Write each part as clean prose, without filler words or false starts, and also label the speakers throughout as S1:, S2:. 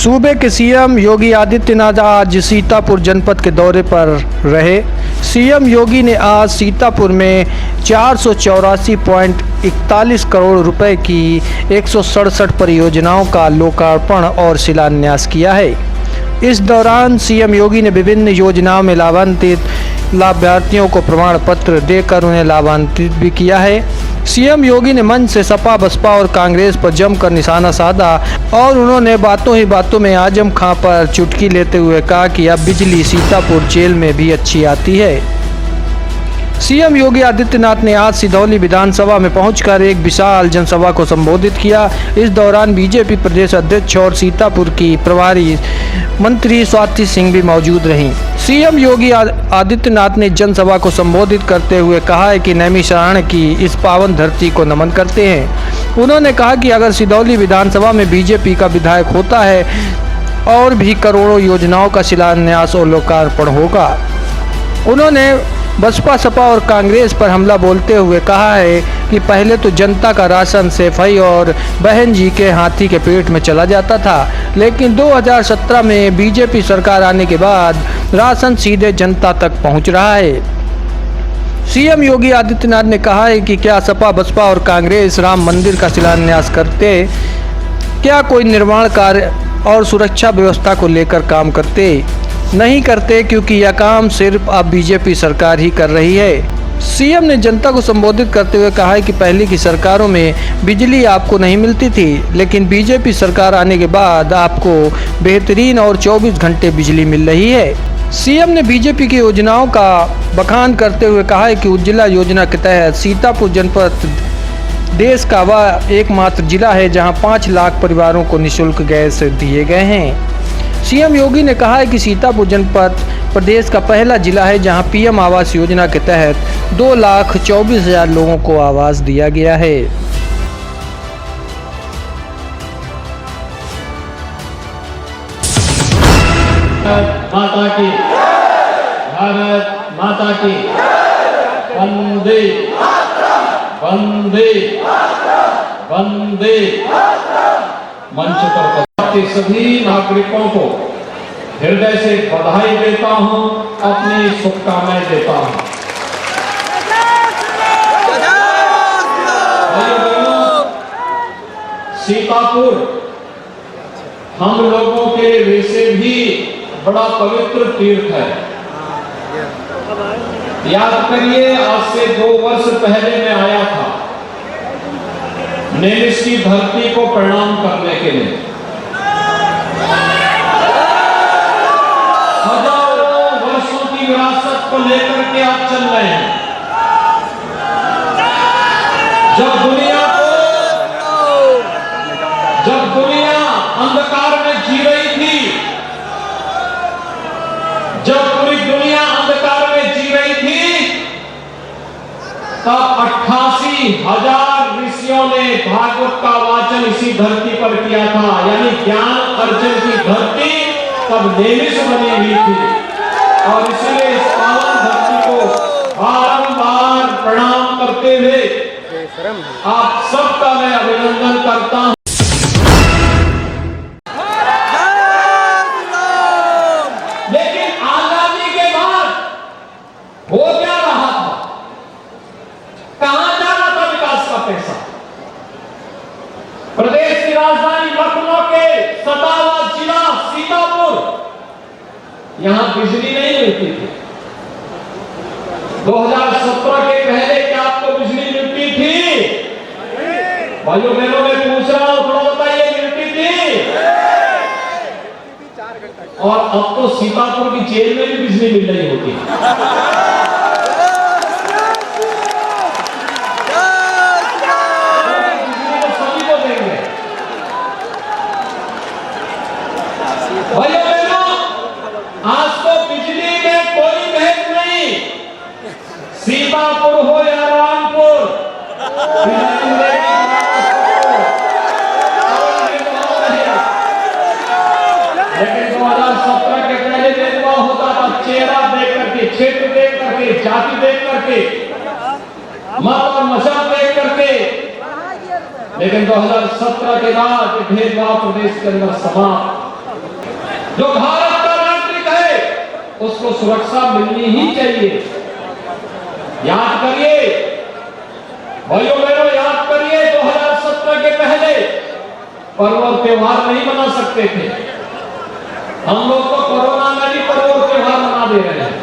S1: सूबे के सीएम योगी आदित्यनाथ आज सीतापुर जनपद के दौरे पर रहे। सीएम योगी ने आज सीतापुर में 484.41 करोड़ रुपए की 167 परियोजनाओं का लोकार्पण और शिलान्यास किया है। इस दौरान सीएम योगी ने विभिन्न योजनाओं में लाभार्थियों को प्रमाण पत्र देकर उन्हें लाभान्वित भी किया है। सीएम योगी ने मंच से सपा, बसपा और कांग्रेस पर जमकर निशाना साधा और उन्होंने बातों ही बातों में आजम खां पर चुटकी लेते हुए कहा कि अब बिजली सीतापुर जेल में भी अच्छी आती है। सीएम योगी आदित्यनाथ ने आज सिधौली विधानसभा में पहुंचकर एक विशाल जनसभा को संबोधित किया। इस दौरान बीजेपी प्रदेश अध्यक्ष और सीतापुर की प्रभारी मंत्री स्वाति सिंह भी मौजूद रहीं। सीएम योगी आदित्यनाथ ने जनसभा को संबोधित करते हुए कहा है कि नैमिषारण्य की इस पावन धरती को नमन करते हैं। उन्होंने कहा कि अगर सिधौली विधानसभा में बीजेपी का विधायक होता है और भी करोड़ों योजनाओं का शिलान्यास और लोकार्पण होगा। उन्होंने बसपा, सपा और कांग्रेस पर हमला बोलते हुए कहा है कि पहले तो जनता का राशन सेफई और बहन जी के हाथी के पेट में चला जाता था, लेकिन 2017 में बीजेपी सरकार आने के बाद राशन सीधे जनता तक पहुंच रहा है। सीएम योगी आदित्यनाथ ने कहा है कि क्या सपा, बसपा और कांग्रेस राम मंदिर का शिलान्यास करते, क्या कोई निर्माण कार्य और सुरक्षा व्यवस्था को लेकर काम करते? नहीं करते, क्योंकि यह काम सिर्फ अब बीजेपी सरकार ही कर रही है। सीएम ने जनता को संबोधित करते हुए कहा है कि पहले की सरकारों में बिजली आपको नहीं मिलती थी, लेकिन बीजेपी सरकार आने के बाद आपको बेहतरीन और 24 घंटे बिजली मिल रही है। सीएम ने बीजेपी की योजनाओं का बखान करते हुए कहा है कि उज्ज्वला योजना के तहत सीतापुर जनपद देश का वह एकमात्र जिला है जहां 5 लाख परिवारों को निःशुल्क गैस दिए गए हैं। सीएम योगी ने कहा है कि सीतापुर जनपद प्रदेश का पहला जिला है जहां पीएम आवास योजना के तहत 2,24,000 लोगों को आवास दिया गया है।
S2: माता की, भारत माता की, वंदे वंदे वंदे। मंच पर के सभी नागरिकों को हृदय से बधाई देता हूं, अपनी शुभकामनाएं देता हूं। भाइयों बहनों, सीतापुर हम लोगों के वैसे भी बड़ा पवित्र तीर्थ है। याद करिए, आज से 2 वर्ष पहले मैं आया था नेमिष की धरती को प्रणाम करने के लिए। हजारों वर्षों की विरासत को लेकर के आप चल रहे हैं। जब दुनिया अंधकार में जी रही थी, जब पूरी दुनिया अंधकार में जी रही थी, तब 88,000 ऋषियों ने भागवत का वाचन इसी धरती पर किया था। यानी ज्ञान अर्जन की धरती तब नेमिष बनी हुई थी, और इसलिए इस पावन धरती को बारंबार प्रणाम करते हुए आप सबका मैं अभिनंदन करता हूं। लेकिन आजादी के बाद हो क्या रहा था? कहां जा रहा था विकास का पैसा? प्रदेश की राजधानी लखनऊ के 57वां जिला सीतापुर, यहां बिजली नहीं मिलती थी। 2017 के पहले क्या आपको बिजली मिलती थी? भाइयों बहनों, मैं पूछ रहा हूं, थोड़ा बताइए, मिलती थी? और अब तो सीतापुर की जेल में भी बिजली मिल रही होती है। भाइयों बहनों, आज तो बिजली में कोई भेद नहीं, सीतापुर हो या रामपुर, लेकिन 2017 के पहले भेदभाव होता था, चेहरा देख करके, क्षेत्र देख करके, जाति देख करके, मत और मजहब देख करके। लेकिन 2017 के बाद भेदभाव प्रदेश के अंदर समाप्त। जो भारत का नागरिक है उसको सुरक्षा मिलनी ही चाहिए। याद करिए भाइयों बहनों, याद करिए 2017 के पहले पर्व और त्योहार नहीं मना सकते थे। हम लोग तो कोरोना में भी पर्व और त्योहार मना दे रहे हैं।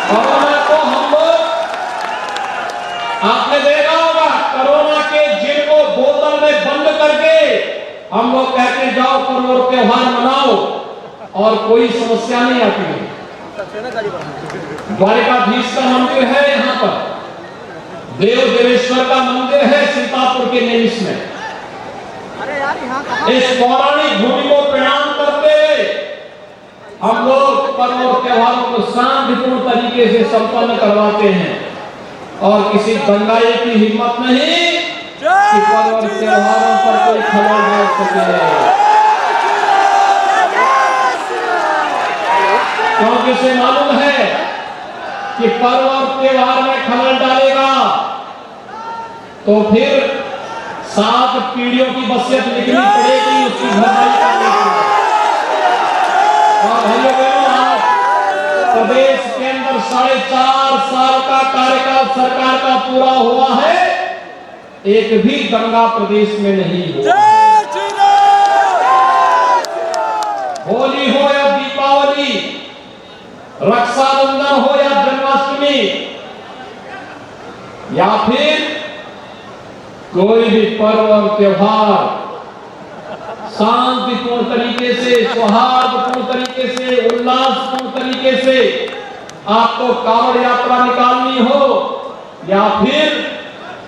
S2: कोरोना को हम लोग, आपने देखा होगा कोरोना के जिन को बोतल में बंद करके हम लोग कहते जाओ पर्व और त्योहार मनाओ और कोई समस्या नहीं आती है। द्वारिकाधीश का मंदिर है, यहाँ पर देव देवेश्वर का मंदिर है सीतापुर के निमिष में। इस पौराणिक भूमि को प्रणाम करते हुए हम लोग पर्व और त्योहारों को शांतिपूर्ण तरीके से संपन्न करवाते हैं और किसी दंगाई की हिम्मत नहीं कि पर्व और त्योहारों पर कोई खलल डाल सके, क्योंकि उसे मालूम है कि पर्व और त्योहार में खलल डालेगा तो फिर 7 पीढ़ियों की वसीयत लिखनी पड़ेगी उसकी भरपाई करने के लिए। और भाइयों बहनों, आज प्रदेश के अंदर 4.5 साल का कार्यकाल सरकार का पूरा हुआ है, एक भी दंगा प्रदेश में नहीं हुआ। होली हो या दीपावली, रक्षाबंधन हो या जन्माष्टमी या फिर कोई भी पर्व और त्योहार शांतिपूर्ण तरीके से, सौहार्दपूर्ण तरीके से, उल्लासपूर्ण तरीके से आपको कांवड़ यात्रा निकालनी हो या फिर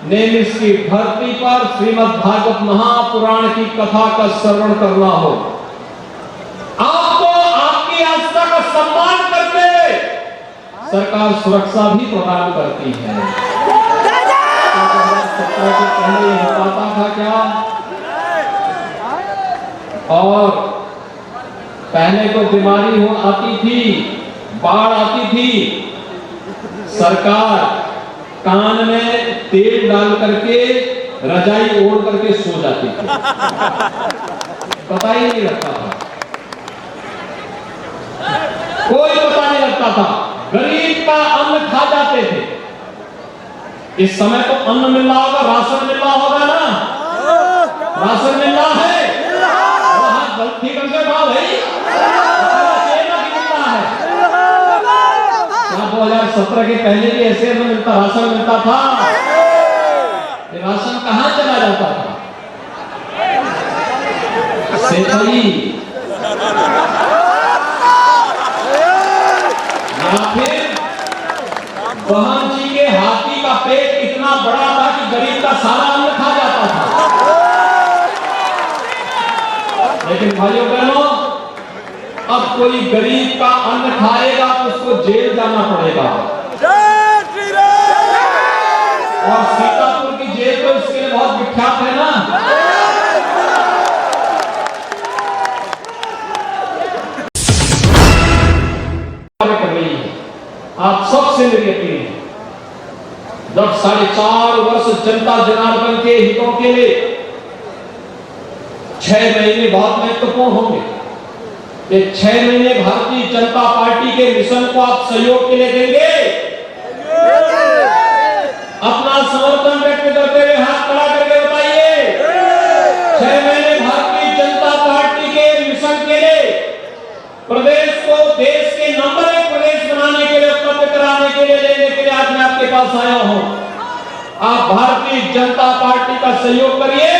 S2: नेमिष की धरती पर श्रीमद् भागवत महापुराण की कथा का श्रवण करना हो, आपको आपकी आस्था का सम्मान करते हुए सरकार सुरक्षा भी प्रदान करती है। 2017 के पहले ये होता था क्या? और पहले तो बीमारी हो आती थी, बाढ़ आती थी, सरकार कान में तेल डाल करके रजाई ओढ़ करके सो जाती थी, पता ही नहीं लगता था, कोई पता नहीं लगता था, गरीब का अन्न खा जाते थे। इस समय तो अन्न मिल रहा होगा, राशन मिल रहा होगा ना, राशन मिल रहा है, ठीक है भाई, मिलता है। 2017 के पहले भी ऐसे मिलता, राशन मिलता था, ये राशन कहां चला जाता था? सेठई या फिर बहन जी के हाथी का पेट इतना बड़ा था कि गरीब का सारा अन्न खा जाता था। लेकिन भाइयों बहनों, अब कोई गरीब का अन्न खाएगा तो उसको जेल जाना पड़ेगा। और सीतापुर की जेल तो इसके लिए बहुत विख्यात है ना। कर रही है, आप सबसे मेरी अपील है, जब 4.5 वर्ष जनता जनार्दन के हितों के लिए 6 महीने बहुत महत्वपूर्ण होंगे। ये 6 महीने भारतीय जनता पार्टी के मिशन को आप सहयोग के लिए देंगे, अपना समर्थन व्यक्त करते हुए हाथ खड़ा करके बताइए। 6 महीने भारतीय जनता पार्टी के मिशन के लिए प्रदेश को देश के नंबर 1 प्रदेश बनाने के लिए, उपलब्ध कराने के लिए, लेने के लिए आज मैं आपके पास आया हूं। आप भारतीय जनता पार्टी का सहयोग करिए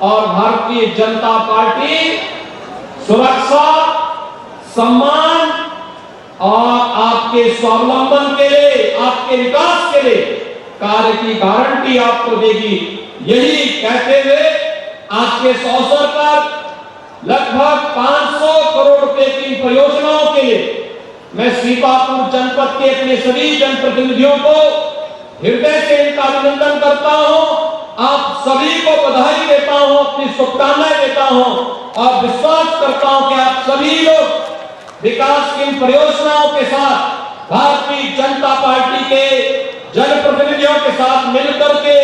S2: और भारतीय जनता पार्टी सुरक्षा, सम्मान और आपके स्वावलंबन के लिए, आपके विकास के लिए कार्य की गारंटी आपको देगी। यही कहते हुए आज के इस अवसर पर लगभग 500 करोड़ रुपए की परियोजनाओं के लिए मैं सीतापुर जनपद के अपने सभी जनप्रतिनिधियों को हृदय से इनका अभिनंदन करता हूं। आप सभी को बधाई देता हूं, अपनी शुभकामनाएं देता हूं और विश्वास करता हूं कि आप सभी लोग विकास की इन परियोजनाओं के साथ भारतीय जनता पार्टी के जनप्रतिनिधियों के साथ मिलकर के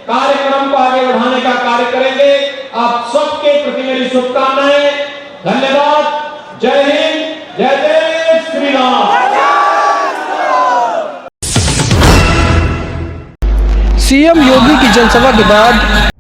S2: कार्यक्रम को आगे बढ़ाने का कार्य करेंगे। आप सबके प्रति मेरी शुभकामनाएं। धन्यवाद। जय हिंद, जय जय श्री राम।
S1: सीएम योगी की जनसभा के बाद